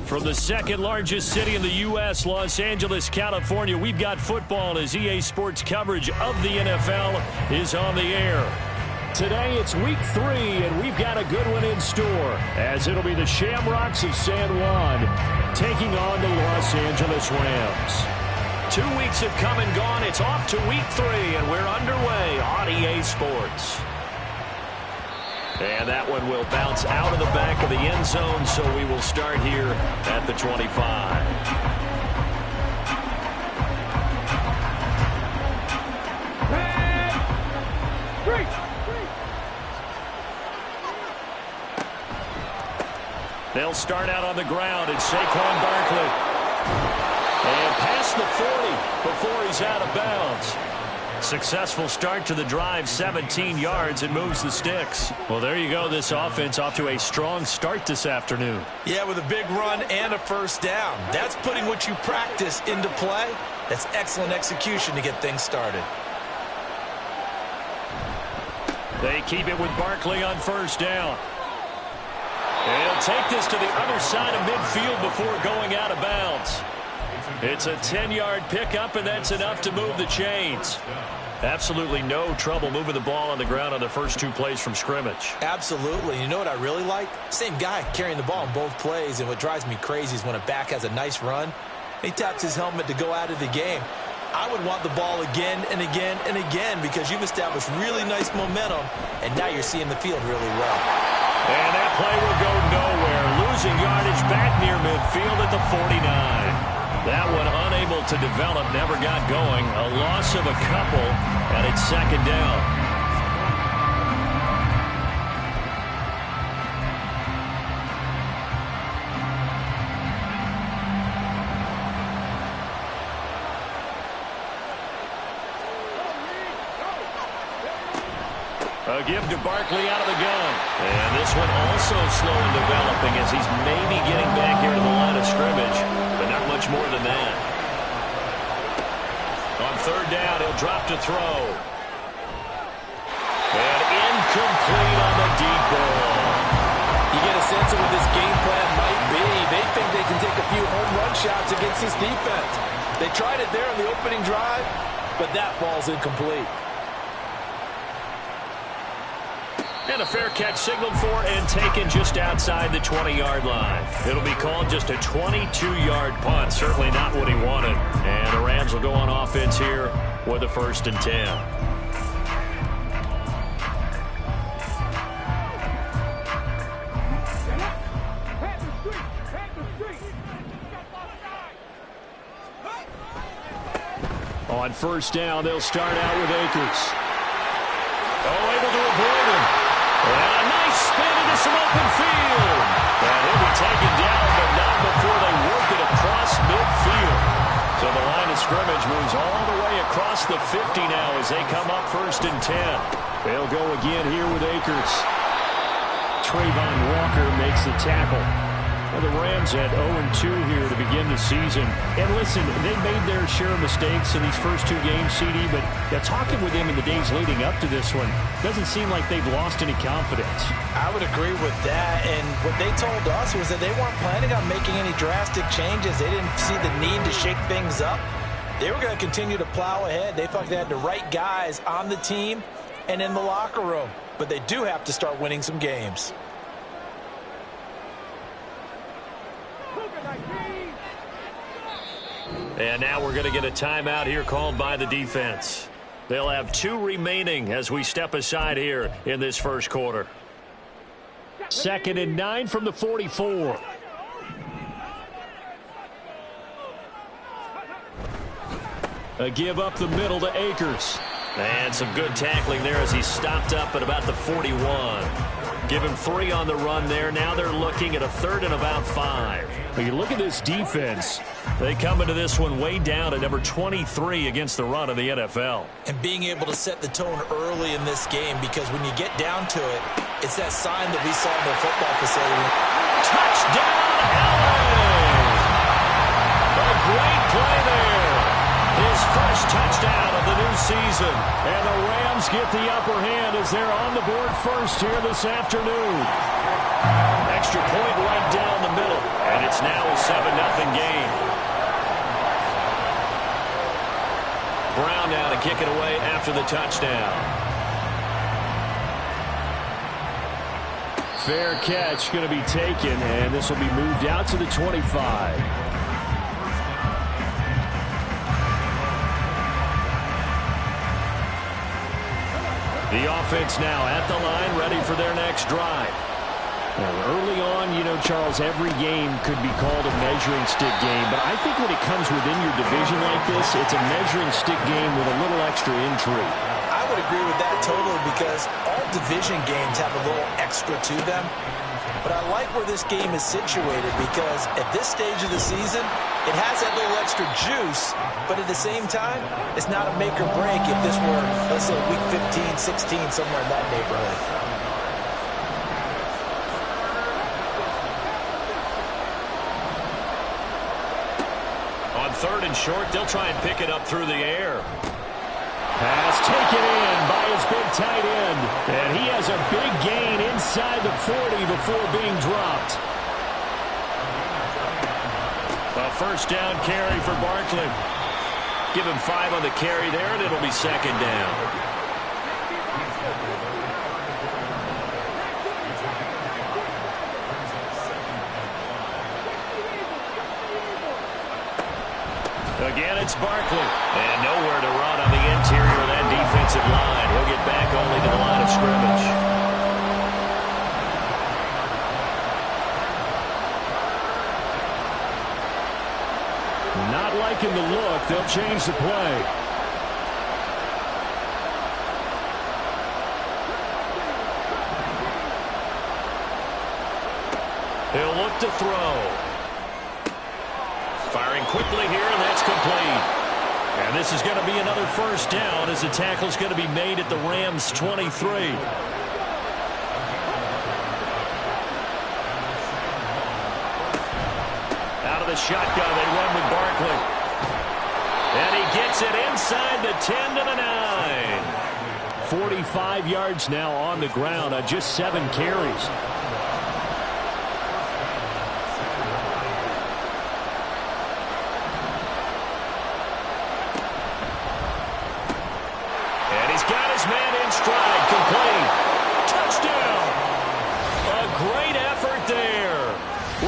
From the second largest city in the U.S., Los Angeles, California, we've got football as EA Sports coverage of the NFL is on the air. Today it's week 3, and we've got a good one in store, as it'll be the Shamrocks of San Juan taking on the Los Angeles Rams. 2 weeks have come and gone. It's off to week 3, and we're underway on EA Sports. And that one will bounce out of the back of the end zone, so we will start here at the 25. They'll start out on the ground. It's Saquon Barkley. And past the 40 before he's out of bounds. Successful start to the drive, 17 yards, and moves the sticks. Well, there you go. This offense off to a strong start this afternoon. Yeah, with a big run and a first down. That's putting what you practice into play. That's excellent execution to get things started. They keep it with Barkley on first down. They'll take this to the other side of midfield before going out of bounds. It's a 10-yard pickup, and that's enough to move the chains. Absolutely no trouble moving the ball on the ground on the first 2 plays from scrimmage. Absolutely. You know what I really like? Same guy carrying the ball in both plays, and what drives me crazy is when a back has a nice run, he taps his helmet to go out of the game. I would want the ball again and again and again because you've established really nice momentum, and now you're seeing the field really well. And that play will go nowhere. Losing yardage back near midfield at the 49. That one unable to develop, never got going. A loss of a couple, and it's second down. A give to Barkley out of the gun. And this one also slow in developing as he's maybe getting back here to the line of scrimmage, but not much more than that. On third down, he'll drop to throw. And incomplete on the deep ball. You get a sense of what this game plan might be. They think they can take a few home run shots against this defense. They tried it there on the opening drive, but that ball's incomplete. And a fair catch signaled for and taken just outside the 20-yard line. It'll be called just a 22-yard punt. Certainly not what he wanted. And the Rams will go on offense here with a 1st and 10. On first down, they'll start out with Akers. Oh, able to avoid him. And a nice spin into some open field. And he'll be taken down, but not before they work it across midfield. So the line of scrimmage moves all the way across the 50 now as they come up 1st and 10. They'll go again here with Akers. Trayvon Walker makes the tackle. Well, the Rams had 0-2 here to begin the season. And listen, they made their share of mistakes in these first 2 games, CD, but talking with them in the days leading up to this one, doesn't seem like they've lost any confidence. I would agree with that, and what they told us was that they weren't planning on making any drastic changes. They didn't see the need to shake things up. They were going to continue to plow ahead. They thought they had the right guys on the team and in the locker room, but they do have to start winning some games. And now we're going to get a timeout here called by the defense. They'll have 2 remaining as we step aside here in this first quarter. 2nd and 9 from the 44. A give up the middle to Akers. And some good tackling there as he stopped up at about the 41. Give him 3 on the run there. Now they're looking at a 3rd and about 5. But you look at this defense. They come into this one way down at number 23 against the run of the NFL. And being able to set the tone early in this game, because when you get down to it, it's that sign that we saw in the football facility. Touchdown, Allen! A great play there. His first touchdown of the new season. And the Rams get the upper hand as they're on the board first here this afternoon. Extra point right down the middle, and it's now a 7-0 game. Brown now to kick it away after the touchdown. Fair catch going to be taken, and this will be moved out to the 25. The offense now at the line, ready for their next drive. Now, early on, you know, Charles, every game could be called a measuring stick game, but I think when it comes within your division like this, it's a measuring stick game with a little extra intrigue. I would agree with that totally, because all division games have a little extra to them. But I like where this game is situated, because at this stage of the season, it has that little extra juice, but at the same time, it's not a make or break if this were, let's say, week 15, 16, somewhere in that neighborhood. On 3rd and short, they'll try and pick it up through the air. Pass taken in by his big tight end. And he has a big gain inside the 40 before being dropped. A first down carry for Barkley. Give him 5 on the carry there, and it'll be 2nd down. Again, it's Barkley. And nowhere to run on the interior of that defensive line. He'll get back only to the line of scrimmage. Not liking the look. They'll change the play. He'll look to throw. Firing quickly here, and that's complete. And this is going to be another first down as the tackle's going to be made at the Rams' 23. Out of the shotgun, they run with Barkley. And he gets it inside the 10 to the 9. 45 yards now on the ground on just 7 carries. Stride complete. Touchdown. A great effort there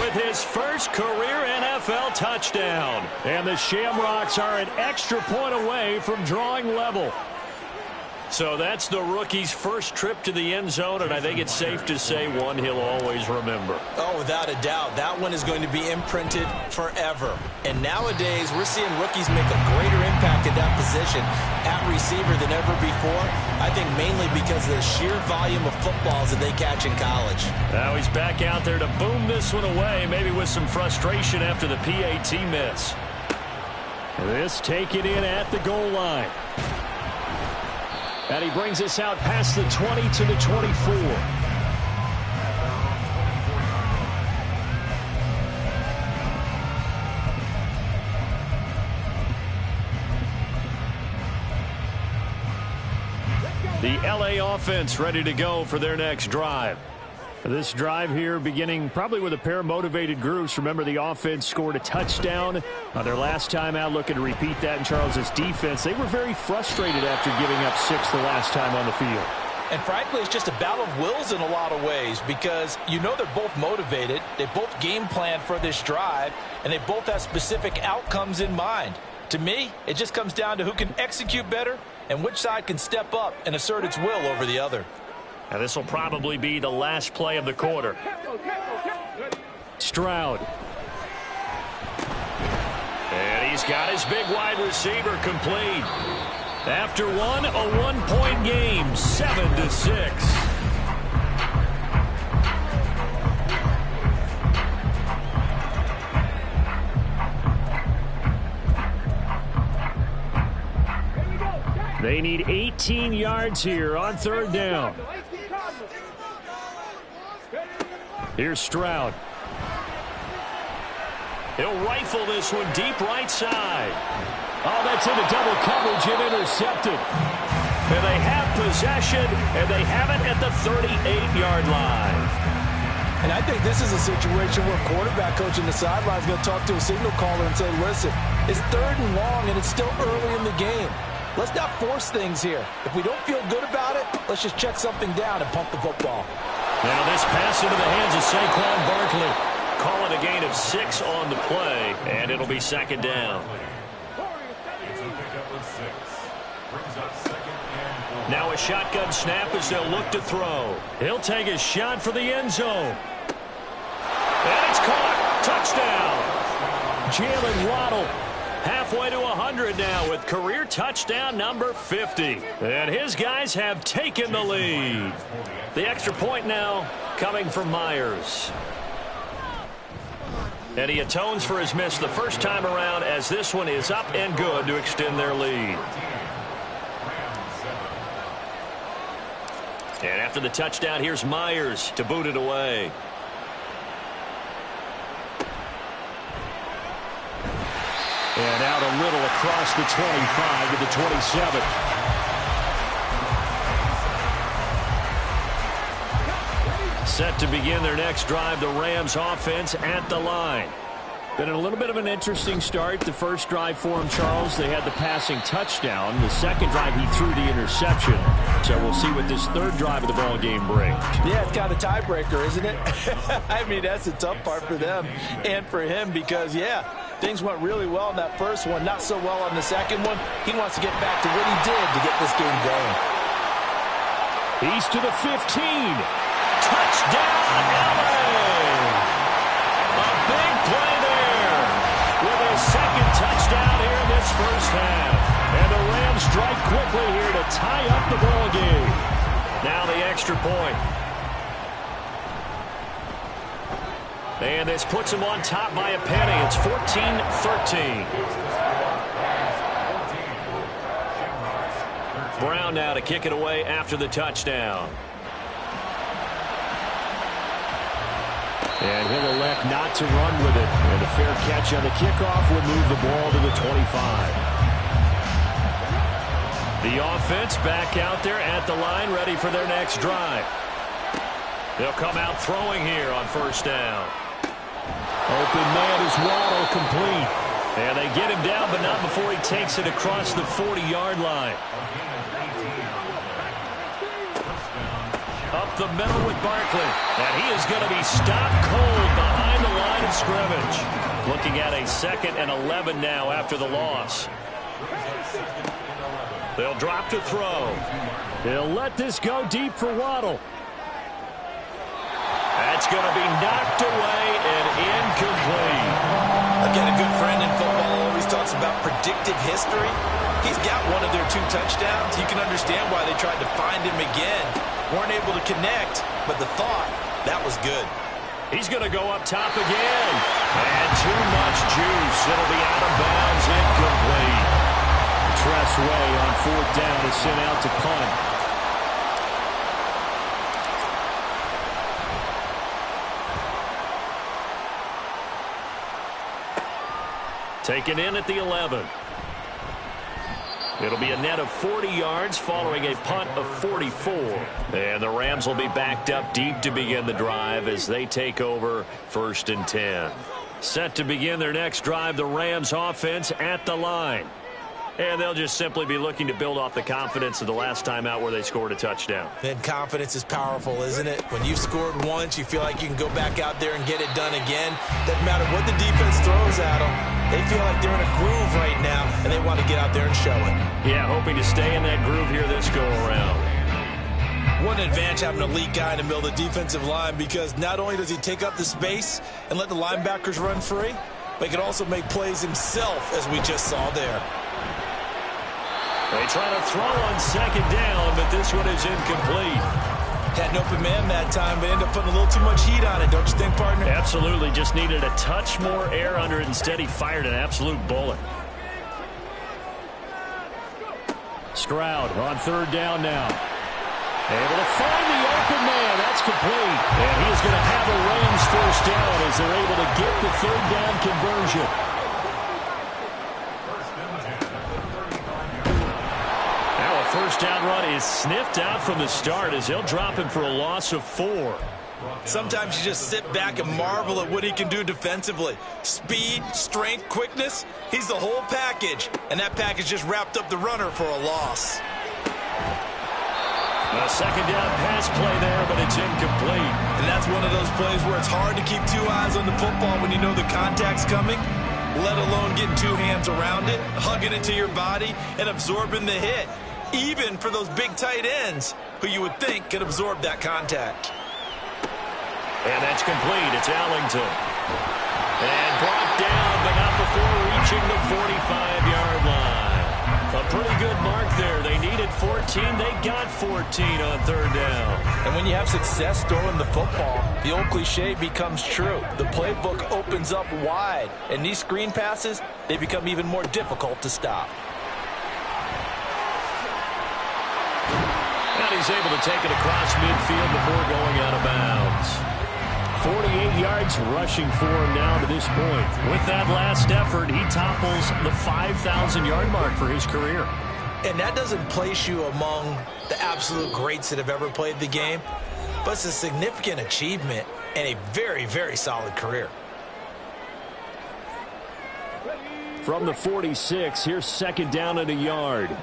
with his first career NFL touchdown. And the Shamrocks are an extra point away from drawing level. So that's the rookie's first trip to the end zone, and I think it's safe to say one he'll always remember. Oh, without a doubt. That one is going to be imprinted forever. And nowadays, we're seeing rookies make a greater impact at that position at receiver than ever before. I think mainly because of the sheer volume of footballs that they catch in college. Now he's back out there to boom this one away, maybe with some frustration after the PAT miss. This taken in at the goal line. And he brings us out past the 20 to the 24. The LA offense ready to go for their next drive. This drive here beginning probably with a pair of motivated groups. Remember, the offense scored a touchdown on their last time out, looking to repeat that in Charles's defense. They were very frustrated after giving up 6 the last time on the field. And frankly, it's just a battle of wills in a lot of ways, because you know they're both motivated. They both game plan for this drive, and they both have specific outcomes in mind. To me, it just comes down to who can execute better and which side can step up and assert its will over the other. Now this will probably be the last play of the quarter. Stroud. And he's got his big wide receiver complete. After one, a 1-point game, 7-6. They need 18 yards here on 3rd down. Here's Stroud. He'll rifle this one deep right side. Oh, that's into double coverage and intercepted. And they have possession, and they have it at the 38-yard line. And I think this is a situation where quarterback coach in the sideline is going to talk to a signal caller and say, listen, it's 3rd and long, and it's still early in the game. Let's not force things here. If we don't feel good about it, let's just check something down and pump the football. Now this pass into the hands of Saquon Barkley. Call it a gain of 6 on the play, and it'll be 2nd down. Now a shotgun snap as they'll look to throw. He'll take a shot for the end zone. And it's caught. Touchdown. Jalen Waddle halfway to 100 now with career touchdown number 50. And his guys have taken the lead. The extra point now coming from Myers. And he atones for his miss the first time around as this one is up and good to extend their lead. And after the touchdown, here's Myers to boot it away. And out a little across the 25 to the 27. Set to begin their next drive, the Rams offense at the line. Been a little bit of an interesting start. The first drive for him, Charles, they had the passing touchdown. The second drive, he threw the interception. So we'll see what this third drive of the ball game brings. Yeah, it's kind of a tiebreaker, isn't it? I mean, that's the tough part for them and for him because, yeah, things went really well in that first one, not so well on the second one. He wants to get back to what he did to get this game going. He's to the 15. Touchdown, LA! A big play there with a second touchdown here in this first half. And the Rams strike quickly here to tie up the ball game. Now the extra point. And this puts him on top by a penny. It's 14-13. Brown now to kick it away after the touchdown. And he'll elect not to run with it. And a fair catch on the kickoff will move the ball to the 25. The offense back out there at the line, ready for their next drive. They'll come out throwing here on first down. Open man is Waddle, complete. And they get him down, but not before he takes it across the 40-yard line. Up the middle with Barkley. And he is going to be stopped cold behind the line of scrimmage. Looking at a 2nd and 11 now after the loss. They'll drop to throw. They'll let this go deep for Waddle. That's going to be knocked away and incomplete. Again, a good friend in football always talks about predictive history. He's got one of their 2 touchdowns. You can understand why they tried to find him again. Weren't able to connect, but the thought, that was good. He's going to go up top again. And too much juice. It'll be out of bounds, incomplete. Tressway on 4th down is sent out to punt. Taken in at the 11. It'll be a net of 40 yards following a punt of 44. And the Rams will be backed up deep to begin the drive as they take over 1st and 10. Set to begin their next drive, the Rams offense at the line. And they'll just simply be looking to build off the confidence of the last time out where they scored a touchdown. And confidence is powerful, isn't it? When you've scored once, you feel like you can go back out there and get it done again. Doesn't matter what the defense throws at them. They feel like they're in a groove right now, and they want to get out there and show it. Yeah, hoping to stay in that groove here this go-around. What an advantage having an elite guy in the middle of the defensive line because not only does he take up the space and let the linebackers run free, but he can also make plays himself, as we just saw there. They try to throw on 2nd down, but this one is incomplete. Had an open man that time, but ended up putting a little too much heat on it, don't you think, partner? Absolutely. Just needed a touch more air under it. Instead, he fired an absolute bullet. Stroud on 3rd down now. Able to find the open man. That's complete. And he is going to have a Rams first down as they're able to get the 3rd down conversion. Now a first down run is sniffed out from the start as they'll drop him for a loss of 4. Sometimes you just sit back and marvel at what he can do defensively. Speed, strength, quickness, he's the whole package. And that package just wrapped up the runner for a loss. A second down pass play there, but it's incomplete. And that's one of those plays where it's hard to keep two eyes on the football when you know the contact's coming, let alone getting two hands around it, hugging it to your body, and absorbing the hit. Even for those big tight ends who you would think could absorb that contact. And that's complete. It's Ellington. And brought down, but not before reaching the 45-yard line. A pretty good mark there. They needed 14. They got 14 on third down. And when you have success throwing the football, the old cliche becomes true. The playbook opens up wide. And these screen passes, they become even more difficult to stop. And he's able to take it across midfield before going out of bounds. 48 yards rushing for him now to this point. With that last effort, he topples the 5,000-yard mark for his career. And that doesn't place you among the absolute greats that have ever played the game, but it's a significant achievement and a very, very solid career. From the 46, here's second down and a yard.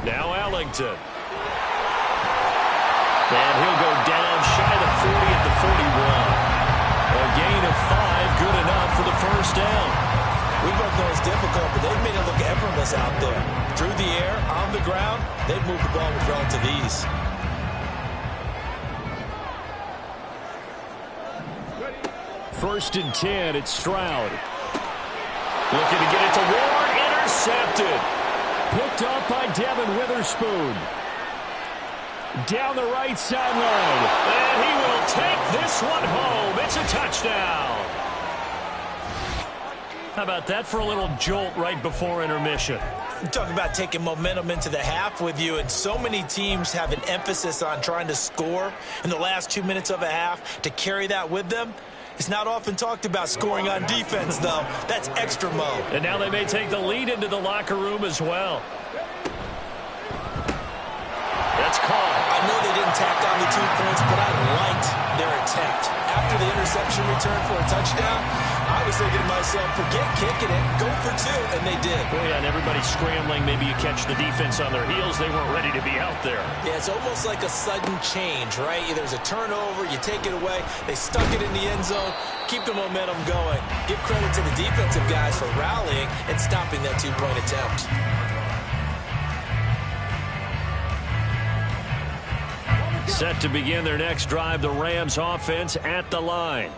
Now Ellington. And he'll go down shy of the 40 at the 41. A gain of 5, good enough for the first down. We both know it's difficult, but they've made it look effortless out there. Through the air, on the ground, they've moved the ball with relative ease. First and 10, it's Stroud. Looking to get it to Ward, intercepted. Picked up by Devin Witherspoon. Down the right sideline. And he will take this one home. It's a touchdown. How about that for a little jolt right before intermission? Talk about taking momentum into the half with you, and so many teams have an emphasis on trying to score in the last 2 minutes of a half to carry that with them. It's not often talked about scoring on defense, though. That's extra mode. And now they may take the lead into the locker room as well. That's caught. I know they didn't tack on the 2 points, but I liked their attempt. After the interception return for a touchdown, I was thinking to myself, forget kicking it, go for 2, and they did. Oh, yeah, and everybody's scrambling. Maybe you catch the defense on their heels. They weren't ready to be out there. Yeah, it's almost like a sudden change, right? There's a turnover, you take it away, they stuck it in the end zone, keep the momentum going. Give credit to the defensive guys for rallying and stopping that 2-point attempt. Set to begin their next drive, the Rams offense at the line.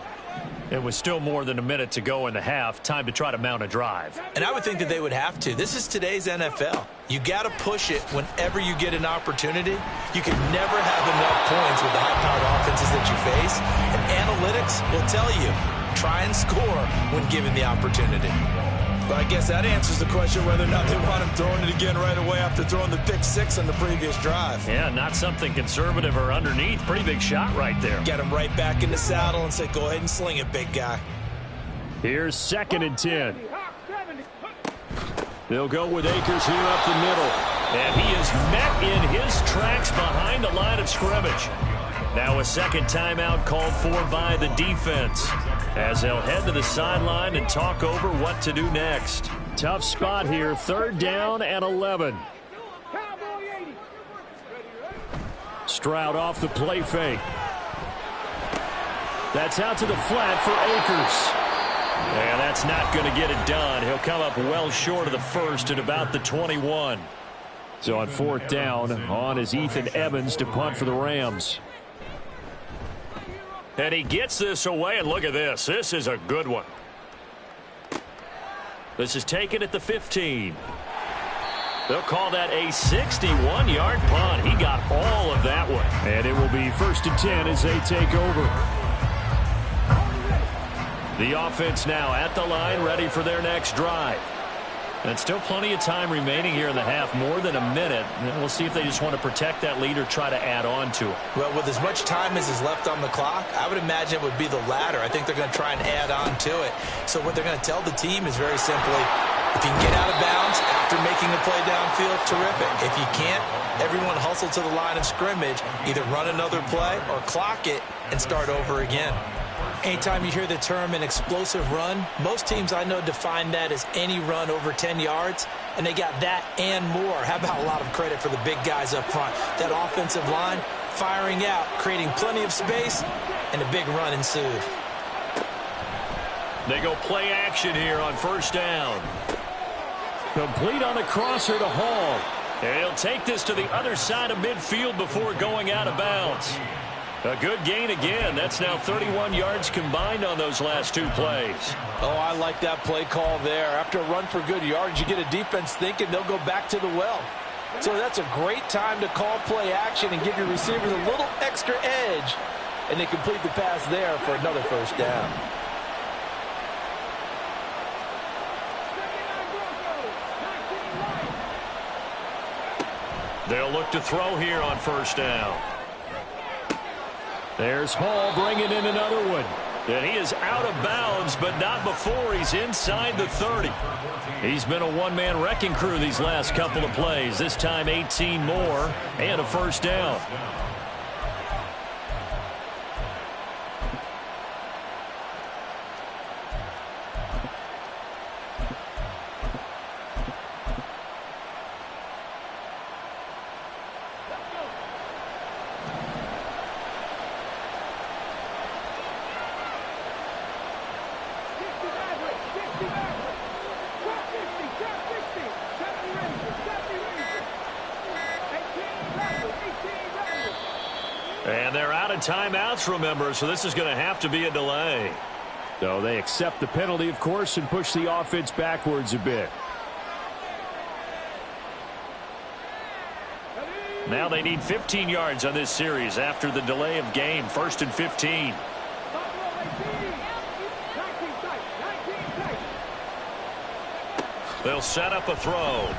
It was still more than a minute to go in the half. Time to try to mount a drive. And I would think that they would have to. This is today's NFL. You got to push it whenever you get an opportunity. You can never have enough points with the high-powered offenses that you face. And analytics will tell you, try and score when given the opportunity. But I guess that answers the question whether or not they want him throwing it again right away after throwing the pick 6 on the previous drive. Yeah, not something conservative or underneath. Pretty big shot right there. Get him right back in the saddle and say, go ahead and sling it, big guy. Here's second and 10. They'll go with Akers here up the middle. And he is met in his tracks behind the line of scrimmage. Now a second timeout called for by the defense, as they'll head to the sideline and talk over what to do next. Tough spot here, third down and 11. Stroud off the play fake. That's out to the flat for Akers. And that's not going to get it done. He'll come up well short of the first at about the 21. So on fourth down, on is Ethan Evans to punt for the Rams. And he gets this away, and look at this. This is a good one. This is taken at the 15. They'll call that a 61-yard punt. He got all of that one. And it will be first and 10 as they take over. The offense now at the line, ready for their next drive. And still plenty of time remaining here in the half, more than a minute. And we'll see if they just want to protect that lead or try to add on to it. Well, with as much time as is left on the clock, I would imagine it would be the latter. I think they're going to try and add on to it. So what they're going to tell the team is very simply, If you can get out of bounds after making a play downfield, terrific. If you can't, everyone hustle to the line of scrimmage, either run another play or clock it and start over again. Anytime you hear the term an explosive run, most teams I know define that as any run over 10 yards, and they got that and more. How about a lot of credit for the big guys up front? That offensive line firing out, creating plenty of space, and a big run ensued. They go play action here on first down. Complete on the crosser to Hall. And he'll take this to the other side of midfield before going out of bounds. A good gain again. That's now 31 yards combined on those last two plays. Oh, I like that play call there. After a run for good yards, you get a defense thinking they'll go back to the well. So that's a great time to call play action and give your receivers a little extra edge. And they complete the pass there for another first down. They'll look to throw here on first down. There's Hall bringing in another one. And he is out of bounds, but not before he's inside the 30. He's been a one-man wrecking crew these last couple of plays. This time 18 more and a first down. And they're out of timeouts, remember, so this is going to have to be a delay. So they accept the penalty, of course, and push the offense backwards a bit. Now they need 15 yards on this series after the delay of game. 1st and 15. They'll set up a throw.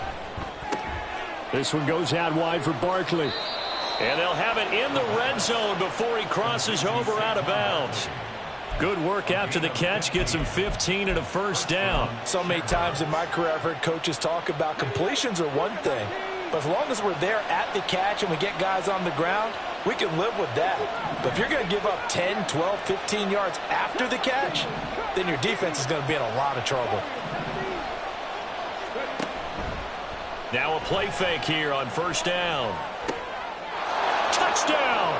This one goes out wide for Barkley. And they'll have it in the red zone before he crosses over out of bounds. Good work after the catch. Gets him 15 and a first down. So many times in my career I've heard coaches talk about completions are one thing. But as long as we're there at the catch and we get guys on the ground, we can live with that. But if you're going to give up 10, 12, 15 yards after the catch, then your defense is going to be in a lot of trouble. Now a play fake here on first down. Touchdown!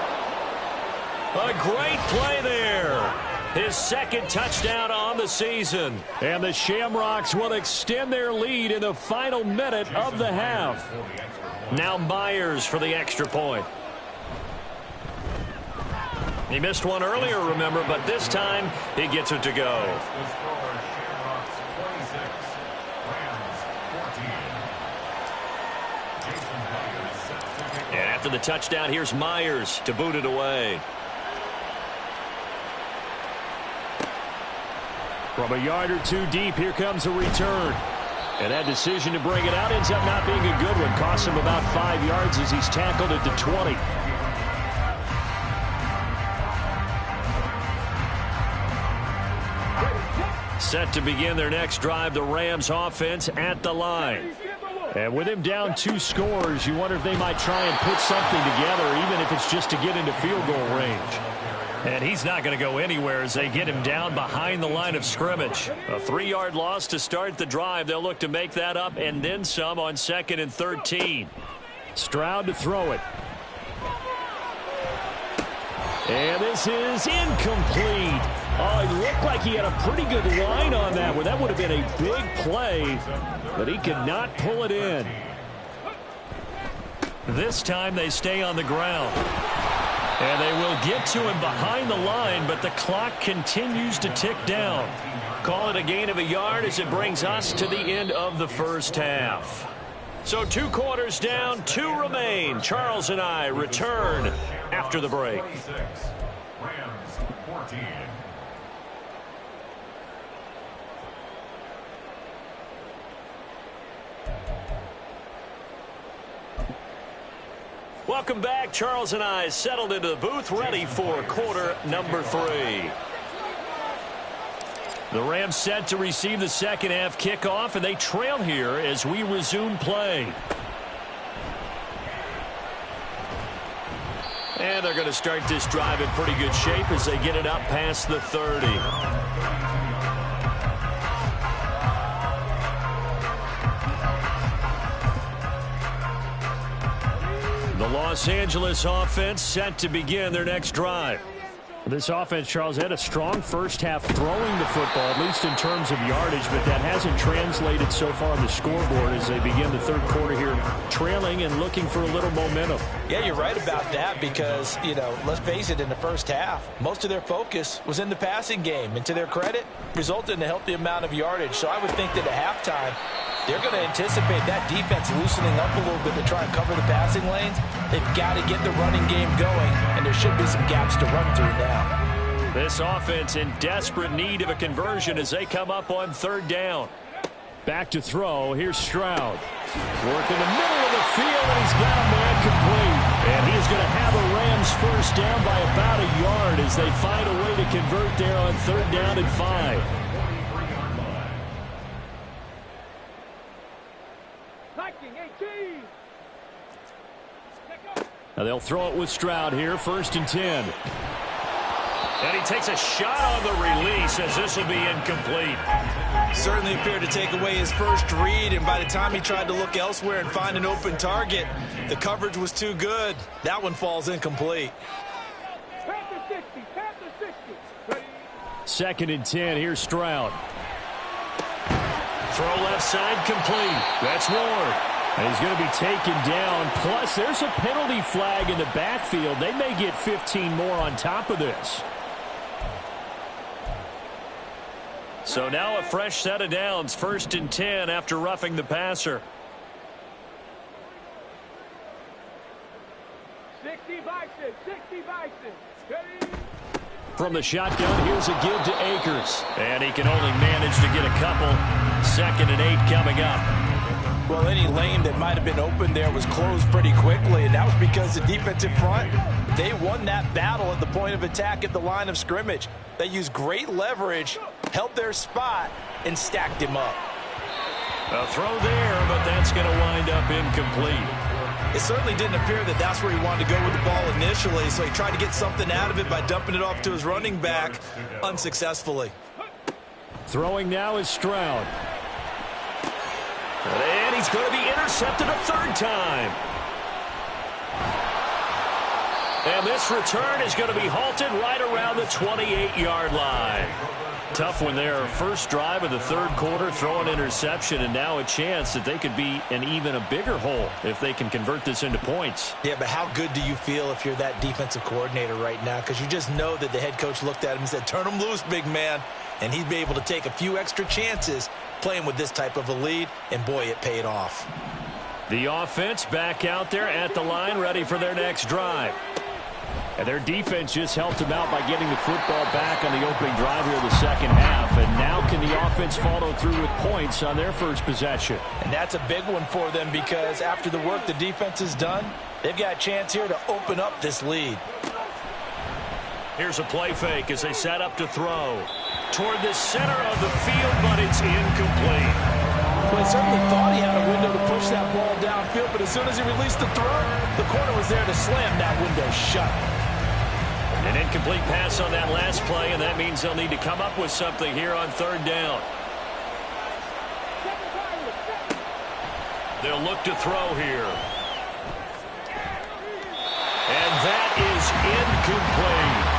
A great play there. His second touchdown on the season. And the Shamrocks will extend their lead in the final minute of the half. Now Myers for the extra point. He missed one earlier, remember, but this time he gets it to go. And after the touchdown, here's Myers to boot it away. From a yard or two deep, here comes a return. And that decision to bring it out ends up not being a good one. Costs him about 5 yards as he's tackled at the 20. Set to begin their next drive, the Rams offense at the line. And with him down 2 scores, you wonder if they might try and put something together, even if it's just to get into field goal range. And he's not going to go anywhere as they get him down behind the line of scrimmage. A 3-yard loss to start the drive. They'll look to make that up and then some on 2nd and 13. Stroud to throw it. And this is incomplete. Oh, it looked like he had a pretty good line on that one. That would have been a big play, but he could not pull it in. This time they stay on the ground. And they will get to him behind the line, but the clock continues to tick down. Call it a gain of a yard as it brings us to the end of the first half. So 2 quarters down, 2 remain. Charles and I return after the break. Rams 14. Welcome back. Charles and I settled into the booth, ready for quarter number 3. The Rams set to receive the second half kickoff, and they trail here as we resume play. And they're going to start this drive in pretty good shape as they get it up past the 30. The Los Angeles offense set to begin their next drive. This offense, Charles, had a strong first half throwing the football, at least in terms of yardage, but that hasn't translated so far on the scoreboard as they begin the third quarter here, trailing and looking for a little momentum. Yeah, you're right about that because, let's face it, in the first half, most of their focus was in the passing game. And to their credit, resulted in a healthy amount of yardage. So I would think that at halftime, they're going to anticipate that defense loosening up a little bit to try and cover the passing lanes. They've got to get the running game going, and there should be some gaps to run through now. This offense in desperate need of a conversion as they come up on third down. Back to throw. Here's Stroud. Work in the middle of the field, and he's got a man complete. And he's going to have a Rams first down by about a yard as they find a way to convert there on third down and 5. Now they'll throw it with Stroud here, 1st and 10. And he takes a shot on the release as this will be incomplete. Certainly appeared to take away his first read, and by the time he tried to look elsewhere and find an open target, the coverage was too good. That one falls incomplete. 2nd and 10, here's Stroud. Throw left side complete. That's Ward. And he's going to be taken down. Plus, there's a penalty flag in the backfield. They may get 15 more on top of this. So now a fresh set of downs. 1st and 10 after roughing the passer. 60 Bison. From the shotgun, here's a give to Akers. And he can only manage to get a couple. 2nd and 8 coming up. Well, any lane that might have been open there was closed pretty quickly, and that was because the defensive front, they won that battle at the point of attack at the line of scrimmage. They used great leverage, held their spot, and stacked him up. A throw there, but that's going to wind up incomplete. It certainly didn't appear that that's where he wanted to go with the ball initially, so he tried to get something out of it by dumping it off to his running back unsuccessfully. Throwing now is Stroud. And he's going to be intercepted a 3rd time. And this return is going to be halted right around the 28-yard line. Tough one there. First drive of the third quarter, throw an interception, and now a chance that they could be in even a bigger hole if they can convert this into points. Yeah, but how good do you feel if you're that defensive coordinator right now? Because you just know that the head coach looked at him and said, turn him loose, big man. And he'd be able to take a few extra chances playing with this type of a lead, and boy, it paid off. The offense back out there at the line, ready for their next drive. And their defense just helped them out by getting the football back on the opening drive here of the second half. And now can the offense follow through with points on their first possession? And that's a big one for them because after the work the defense has done, they've got a chance here to open up this lead. Here's a play fake as they set up to throw. Toward the center of the field, but it's incomplete. Well, he certainly thought he had a window to push that ball downfield, but as soon as he released the throw, the corner was there to slam that window shut. An incomplete pass on that last play, and that means they'll need to come up with something here on third down. They'll look to throw here. And that is incomplete.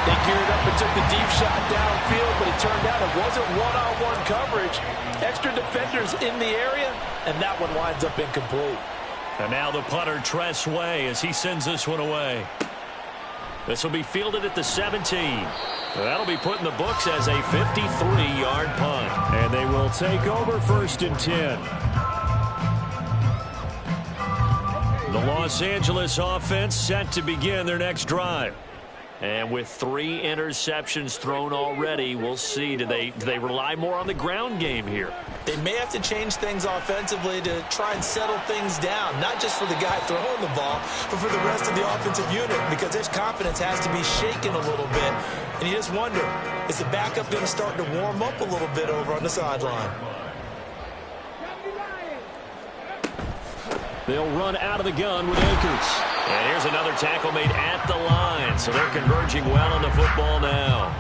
They geared up and took the deep shot downfield, but it turned out it wasn't one-on-one coverage. Extra defenders in the area, and that one winds up incomplete. And now the punter, Tress Way, as he sends this one away. This will be fielded at the 17. That'll be put in the books as a 53-yard punt. And they will take over 1st and 10. The Los Angeles offense set to begin their next drive. And with 3 interceptions thrown already, we'll see. Do they rely more on the ground game here? They may have to change things offensively to try and settle things down, not just for the guy throwing the ball, but for the rest of the offensive unit, because their confidence has to be shaken a little bit. And you just wonder, is the backup going to start to warm up a little bit over on the sideline? They'll run out of the gun with Akers. And here's another tackle made at the line, so they're converging well on the football now.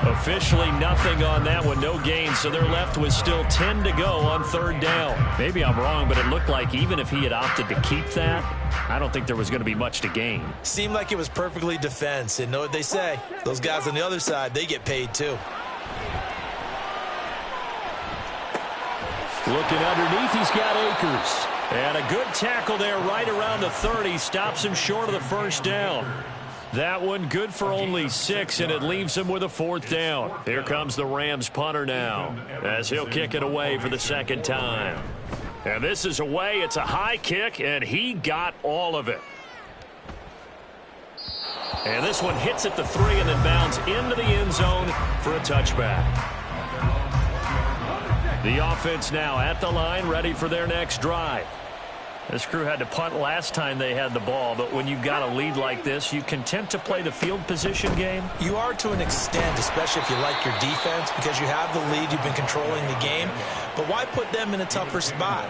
Officially nothing on that one, no gain, so they're left with still 10 to go on 3rd down. Maybe I'm wrong, but it looked like even if he had opted to keep that, I don't think there was going to be much to gain. Seemed like it was perfectly defense, and know what they say, those guys on the other side, they get paid too. Looking underneath, he's got Akers. And a good tackle there right around the 30. Stops him short of the 1st down. That one good for only 6, and it leaves him with a 4th down. Here comes the Rams punter now, as he'll kick it away for the 2nd time. And this is away. It's a high kick, and he got all of it. And this one hits at the 3 and then bounds into the end zone for a touchback. The offense now at the line, ready for their next drive. This crew had to punt last time they had the ball, but when you've got a lead like this, you content to play the field position game? You are to an extent, especially if you like your defense, because you have the lead, you've been controlling the game. But why put them in a tougher spot?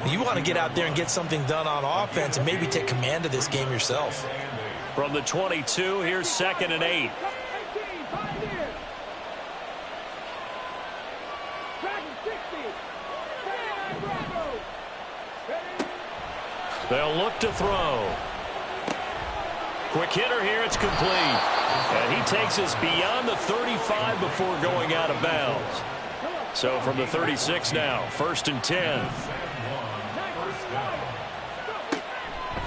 You want to get out there and get something done on offense and maybe take command of this game yourself. From the 22, here's 2nd and 8. They'll look to throw. Quick hitter here, it's complete. And he takes us beyond the 35 before going out of bounds. So from the 36 now, 1st and 10.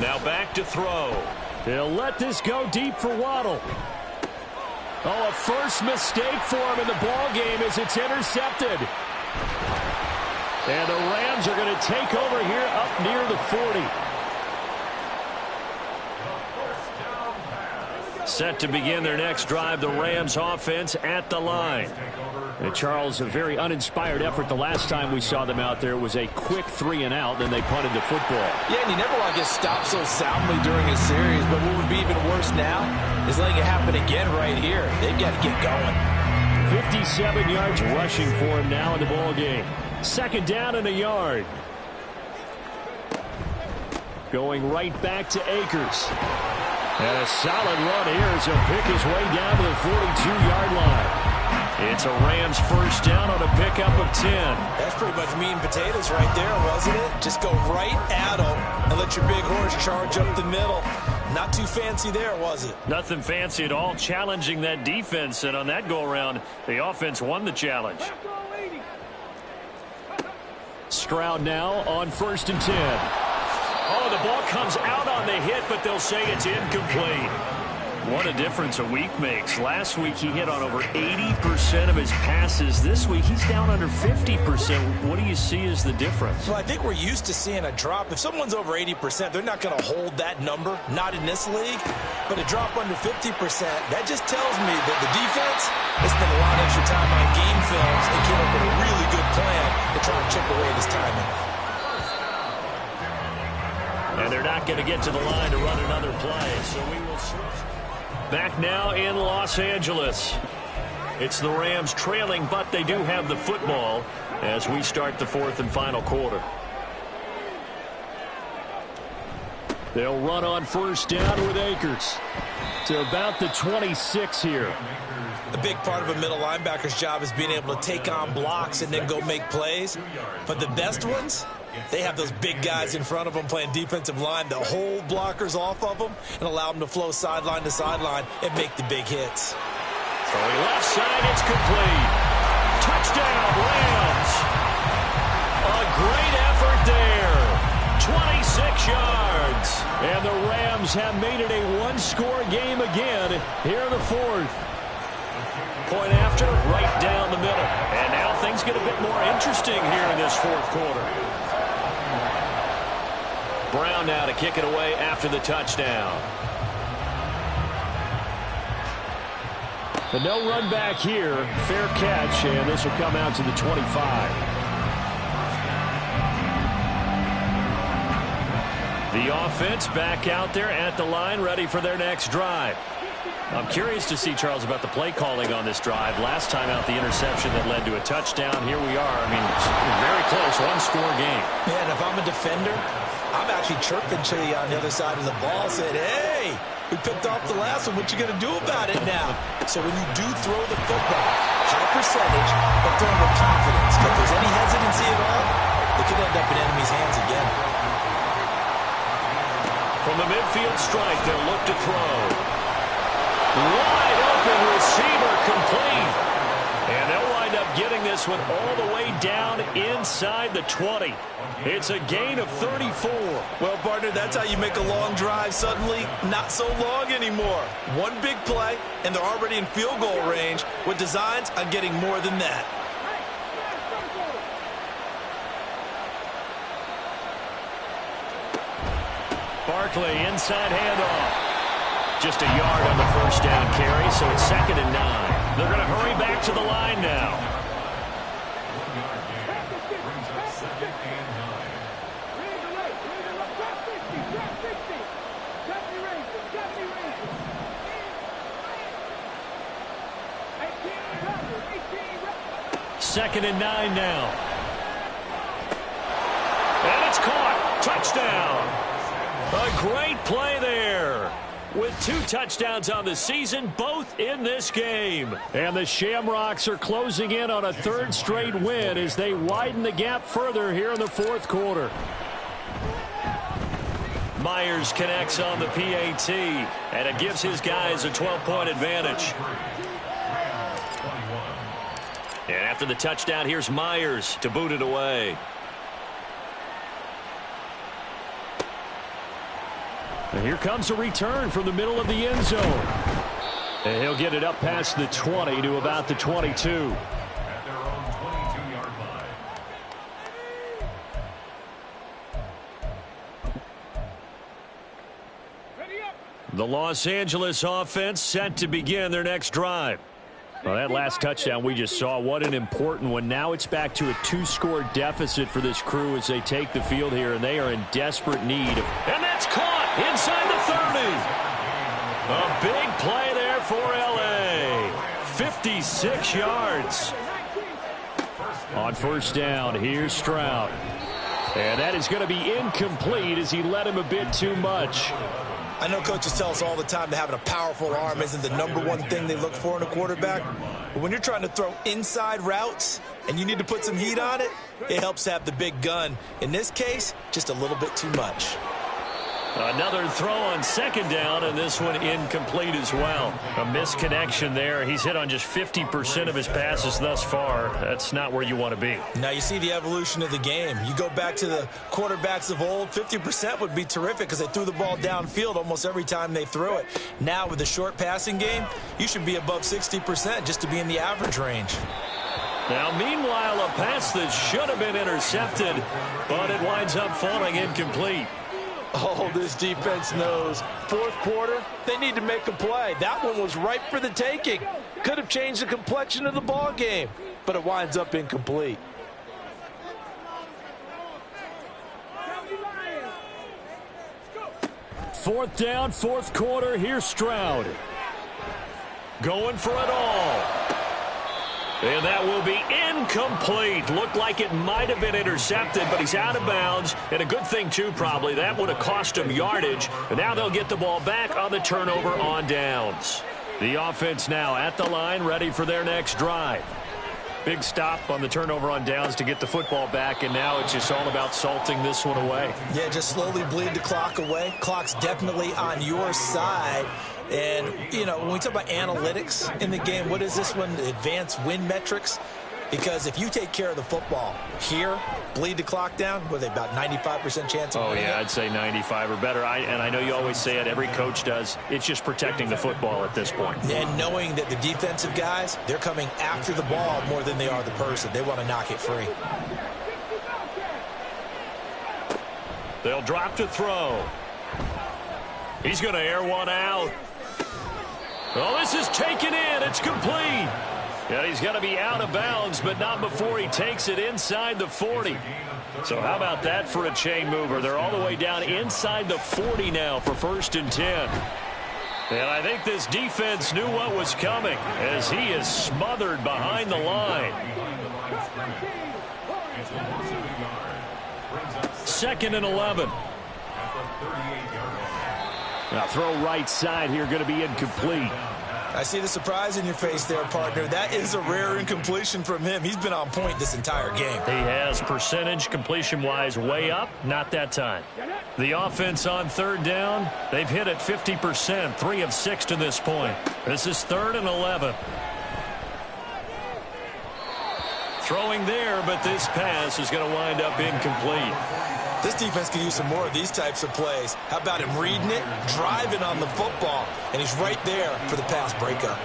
Now back to throw. He'll let this go deep for Waddle. Oh, a first mistake for him in the ball game as it's intercepted. And the Rams are going to take over here up near the 40. Set to begin their next drive, the Rams offense at the line. And Charles, a very uninspired effort the last time we saw them out there. It was a quick 3 and out, then they punted the football. Yeah, and you never want to get stopped so soundly during a series, but what would be even worse now is letting it happen again right here. They've got to get going. 57 yards rushing for him now in the ball game. 2nd down and a yard. Going right back to Akers. And a solid run here as he'll pick his way down to the 42-yard line. It's a Rams 1st down on a pickup of 10. That's pretty much meat and potatoes right there, wasn't it? Just go right at them and let your big horse charge up the middle. Not too fancy there, was it? Nothing fancy at all, challenging that defense. And on that go-around, the offense won the challenge. Stroud now on 1st and 10. Oh, the ball comes out on the hit, but they'll say it's incomplete. What a difference a week makes. Last week he hit on over 80% of his passes. This week he's down under 50%. What do you see as the difference? Well, I think we're used to seeing a drop. If someone's over 80%, they're not going to hold that number, not in this league. But a drop under 50%, that just tells me that the defense has spent a lot of extra time on game films and came up with a really good plan to try and chip away this timing. And they're not going to get to the line to run another play, so we will switch. Back now in Los Angeles. It's the Rams trailing, but they do have the football as we start the 4th and final quarter. They'll run on 1st down with Akers to about the 26 here. A big part of a middle linebacker's job is being able to take on blocks and then go make plays. But the best ones, they have those big guys in front of them playing defensive line that hold blockers off of them and allow them to flow sideline to sideline and make the big hits. Throwing left side, it's complete. Touchdown, Rams. A great effort there. 26 yards. And the Rams have made it a one-score game again here in the 4th. Point after, right down the middle. And now things get a bit more interesting here in this 4th quarter. Brown now to kick it away after the touchdown. But no run back here. Fair catch, and this will come out to the 25. The offense back out there at the line, ready for their next drive. I'm curious to see, Charles, about the play calling on this drive. Last time out, the interception that led to a touchdown. Here we are. I mean, very close, one-score game. Yeah, and if I'm a defender, I'm actually chirping to you on the other side of the ball, saying, hey, we picked off the last one. What you going to do about it now? So when you do throw the football, high percentage, but throw with confidence. If there's any hesitancy at all, it could end up in enemy's hands again. From the midfield strike, they'll look to throw. Wide open receiver, complete. And they'll wind up getting this one all the way down inside the 20. It's a gain of 34. Well, partner, that's how you make a long drive suddenly not so long anymore. One big play, and they're already in field goal range with designs on getting more than that. Barkley, inside handoff. Just a yard on the first down carry, so it's 2nd and 9. They're going to hurry back to the line now. 1 yard gain brings up 2nd and 9. 2nd and 9 now. And it's caught. Touchdown. A great play there. With 2 touchdowns on the season, both in this game. And the Shamrocks are closing in on a 3rd straight win as they widen the gap further here in the 4th quarter. Myers connects on the PAT, and it gives his guys a 12-point advantage. And after the touchdown, here's Myers to boot it away. And here comes a return from the middle of the end zone. And he'll get it up past the 20 to about the 22. At their own 22-yard line. The Los Angeles offense set to begin their next drive. Well, that last touchdown we just saw, what an important one. Now it's back to a 2-score deficit for this crew as they take the field here, and they are in desperate need. And that's caught inside the 30. A big play there for L.A. 56 yards. On first down, here's Stroud. And that is going to be incomplete as he led him a bit too much. I know coaches tell us all the time that having a powerful arm isn't the #1 thing they look for in a quarterback. But when you're trying to throw inside routes and you need to put some heat on it, it helps have the big gun. In this case, just a little bit too much. Another throw on 2nd down, and this one incomplete as well. A misconnection there. He's hit on just 50% of his passes thus far. That's not where you want to be. Now you see the evolution of the game. You go back to the quarterbacks of old, 50% would be terrific because they threw the ball downfield almost every time they threw it. Now with the short passing game, you should be above 60% just to be in the average range. Now, meanwhile, a pass that should have been intercepted, but it winds up falling incomplete. Oh, this defense knows. 4th quarter, they need to make a play. That one was ripe for the taking. Could have changed the complexion of the ball game, but it winds up incomplete. Fourth down, 4th quarter. Here's Stroud. Going for it all. And that will be incomplete. Looked like it might have been intercepted, but he's out of bounds. And a good thing, too, probably. That would have cost him yardage. And now they'll get the ball back on the turnover on downs. The offense now at the line, ready for their next drive. Big stop on the turnover on downs to get the football back, and now it's just all about salting this one away. Yeah, just slowly bleed the clock away. Clock's definitely on your side. And, you know, when we talk about analytics in the game, what is this one? Advanced win metrics? Because if you take care of the football here, bleed the clock down, what are they, about 95% chance of winning? Oh, yeah, I'd say 95 or better. And I know you always say it, every coach does. It's just protecting the football at this point. And knowing that the defensive guys, they're coming after the ball more than they are the person. They want to knock it free. They'll drop to throw. He's going to air one out. Oh, this is taken in. It's complete. And he's going to be out of bounds, but not before he takes it inside the 40. So how about that for a chain mover? They're all the way down inside the 40 now for 1st and 10. And I think this defense knew what was coming as he is smothered behind the line. 2nd and 11. Now throw right side here, going to be incomplete. I see the surprise in your face there, partner. That is a rare incompletion from him. He's been on point this entire game. He has percentage completion-wise way up, not that time. The offense on 3rd down, they've hit it 50%, 3 of 6 to this point. This is 3rd and 11. Throwing there, but this pass is going to wind up incomplete. This defense can use some more of these types of plays. How about him reading it, driving on the football, and he's right there for the pass breakup.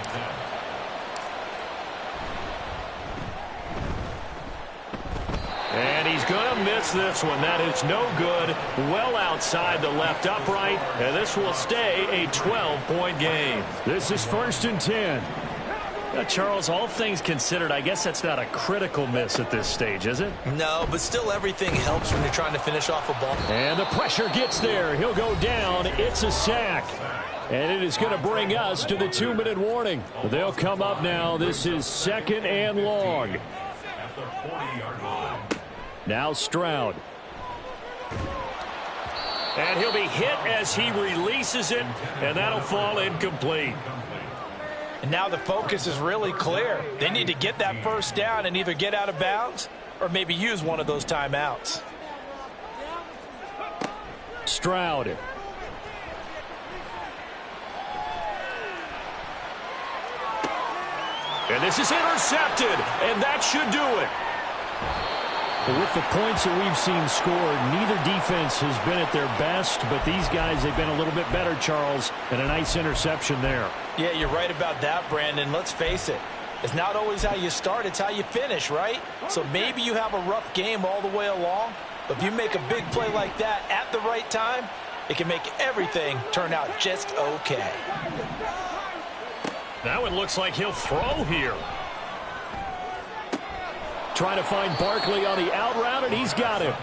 And he's going to miss this one. That is no good. Well outside the left upright, and this will stay a 12-point game. This is 1st and 10. Charles, all things considered, I guess that's not a critical miss at this stage, is it? No, but still everything helps when you're trying to finish off a ball. And the pressure gets there. He'll go down. It's a sack. And it is going to bring us to the 2-minute warning. They'll come up now. This is 2nd and long. Now Stroud. And he'll be hit as he releases it, and that'll fall incomplete. And now the focus is really clear. They need to get that 1st down and either get out of bounds or maybe use one of those timeouts. Stroud. And this is intercepted, and that should do it. With the points that we've seen scored, neither defense has been at their best, but these guys, they've been a little bit better, Charles, and a nice interception there. Yeah, you're right about that, Brandon. Let's face it. It's not always how you start, it's how you finish, right? So maybe you have a rough game all the way along, but if you make a big play like that at the right time, it can make everything turn out just okay. Now it looks like he'll throw here. Trying to find Barkley on the out route, and he's got him.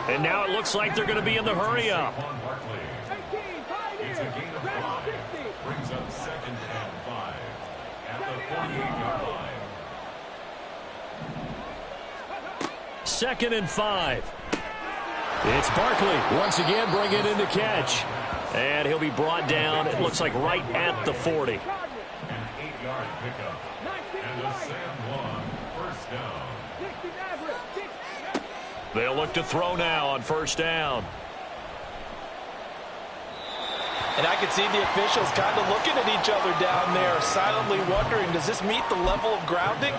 And now it looks like they're going to be in the hurry-up. It's a gain of 5. Brings up 2nd and 5 at the 48-yard line. 2nd and 5. It's Barkley once again bringing in the catch. And he'll be brought down, it looks like right at the 40. An 8-yard pickup. And a Sam Long 1st down. They'll look to throw now on 1st down. And I can see the officials kind of looking at each other down there, silently wondering, does this meet the level of grounding?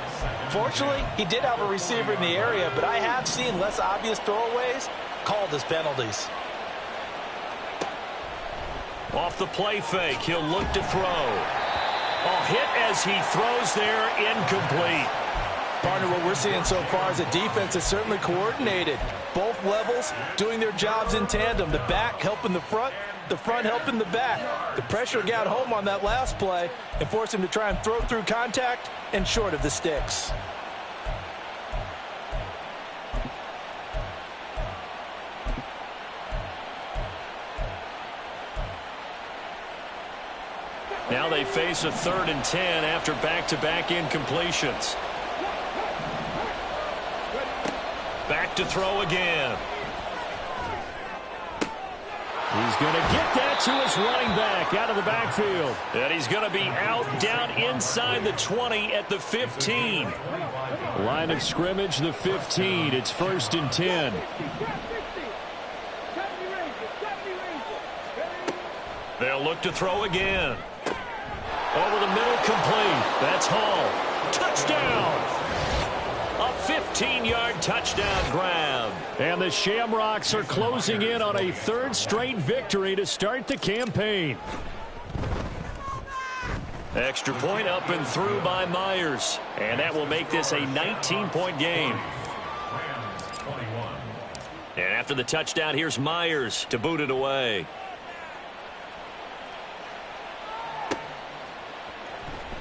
Fortunately, he did have a receiver in the area, but I have seen less obvious throwaways called as penalties. Off the play fake, he'll look to throw. A hit as he throws there, incomplete. Partner, what we're seeing so far is a defense that's certainly coordinated. Both levels doing their jobs in tandem. The back helping the front helping the back. The pressure got home on that last play and forced him to try and throw through contact and short of the sticks. Now they face a 3rd and 10 after back-to-back incompletions. Back to throw again. He's going to get that to his running back out of the backfield. And he's going to be out down inside the 20 at the 15. Line of scrimmage, the 15. It's 1st and 10. They'll look to throw again. Over the middle, complete. That's Hall. Touchdown! A 15-yard touchdown grab. And the Shamrocks are closing in on a 3rd straight victory to start the campaign. Extra point up and through by Myers. And that will make this a 19-point game. And after the touchdown, here's Myers to boot it away.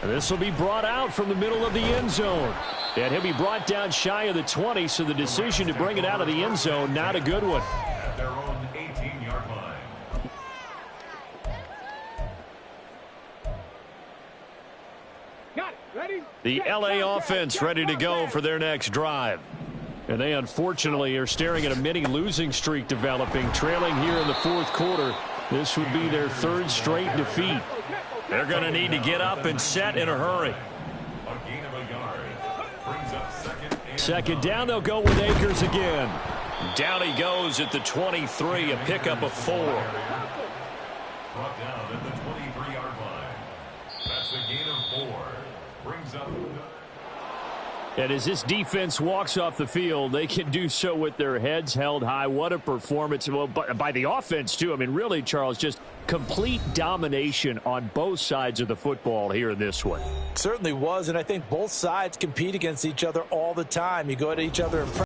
And this will be brought out from the middle of the end zone. And he'll be brought down shy of the 20, so the decision to bring it out of the end zone, not a good one. At their own 18-yard line. The LA offense ready to go for their next drive. And they unfortunately are staring at a mini losing streak developing, trailing here in the fourth quarter. This would be their third straight defeat. They're going to need to get up and set in a hurry. A gain of a yard. Brings up Second down, they'll go with Akers again. Down he goes at the 23, a pickup of 4. Brought down at the 23-yard line. That's a gain of 4. Brings up. And as this defense walks off the field, they can do so with their heads held high. What a performance by the offense, too. I mean, really, Charles, just complete domination on both sides of the football here in this one. Certainly was, and I think both sides compete against each other all the time. You go at each other and